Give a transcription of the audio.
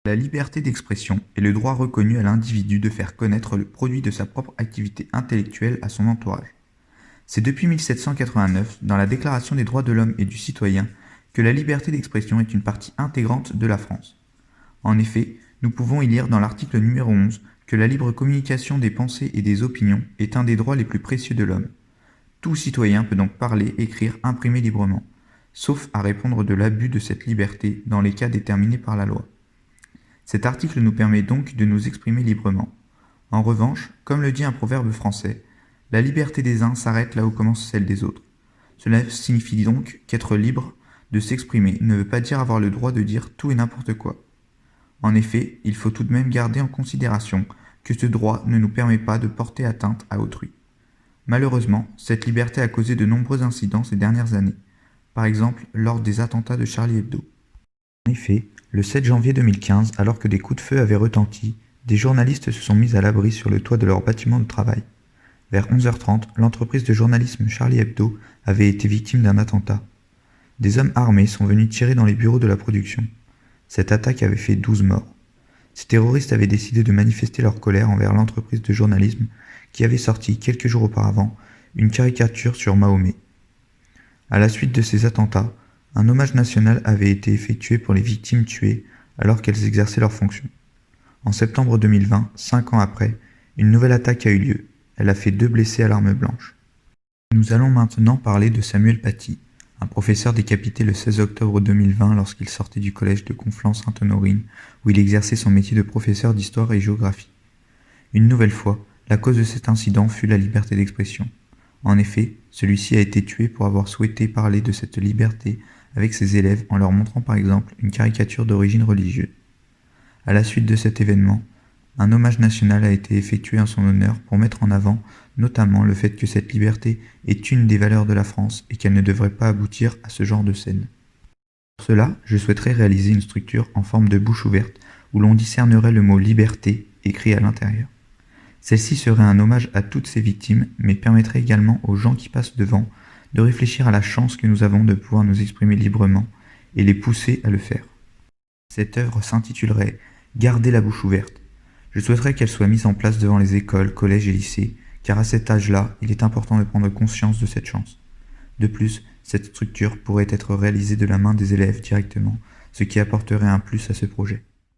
La liberté d'expression est le droit reconnu à l'individu de faire connaître le produit de sa propre activité intellectuelle à son entourage. C'est depuis 1789, dans la Déclaration des droits de l'homme et du citoyen, que la liberté d'expression est une partie intégrante de la France. En effet, nous pouvons y lire dans l'article numéro 11 que la libre communication des pensées et des opinions est un des droits les plus précieux de l'homme. Tout citoyen peut donc parler, écrire, imprimer librement, sauf à répondre de l'abus de cette liberté dans les cas déterminés par la loi. Cet article nous permet donc de nous exprimer librement. En revanche, comme le dit un proverbe français, la liberté des uns s'arrête là où commence celle des autres. Cela signifie donc qu'être libre de s'exprimer ne veut pas dire avoir le droit de dire tout et n'importe quoi. En effet, il faut tout de même garder en considération que ce droit ne nous permet pas de porter atteinte à autrui. Malheureusement, cette liberté a causé de nombreux incidents ces dernières années, par exemple lors des attentats de Charlie Hebdo. En effet, le 7 janvier 2015, alors que des coups de feu avaient retenti, des journalistes se sont mis à l'abri sur le toit de leur bâtiment de travail. Vers 11h30, l'entreprise de journalisme Charlie Hebdo avait été victime d'un attentat. Des hommes armés sont venus tirer dans les bureaux de la production. Cette attaque avait fait 12 morts. Ces terroristes avaient décidé de manifester leur colère envers l'entreprise de journalisme qui avait sorti, quelques jours auparavant, une caricature sur Mahomet. À la suite de ces attentats, un hommage national avait été effectué pour les victimes tuées alors qu'elles exerçaient leurs fonctions. En septembre 2020, 5 ans après, une nouvelle attaque a eu lieu. Elle a fait 2 blessés à l'arme blanche. Nous allons maintenant parler de Samuel Paty, un professeur décapité le 16 octobre 2020 lorsqu'il sortait du collège de Conflans-Sainte-Honorine où il exerçait son métier de professeur d'histoire et géographie. Une nouvelle fois, la cause de cet incident fut la liberté d'expression. En effet, celui-ci a été tué pour avoir souhaité parler de cette liberté avec ses élèves en leur montrant par exemple une caricature d'origine religieuse. À la suite de cet événement, un hommage national a été effectué en son honneur pour mettre en avant notamment le fait que cette liberté est une des valeurs de la France et qu'elle ne devrait pas aboutir à ce genre de scène. Pour cela, je souhaiterais réaliser une structure en forme de bouche ouverte où l'on discernerait le mot « liberté » écrit à l'intérieur. Celle-ci serait un hommage à toutes ces victimes, mais permettrait également aux gens qui passent devant de réfléchir à la chance que nous avons de pouvoir nous exprimer librement et les pousser à le faire. Cette œuvre s'intitulerait « Gardez la bouche ouverte ». Je souhaiterais qu'elle soit mise en place devant les écoles, collèges et lycées, car à cet âge-là, il est important de prendre conscience de cette chance. De plus, cette structure pourrait être réalisée de la main des élèves directement, ce qui apporterait un plus à ce projet.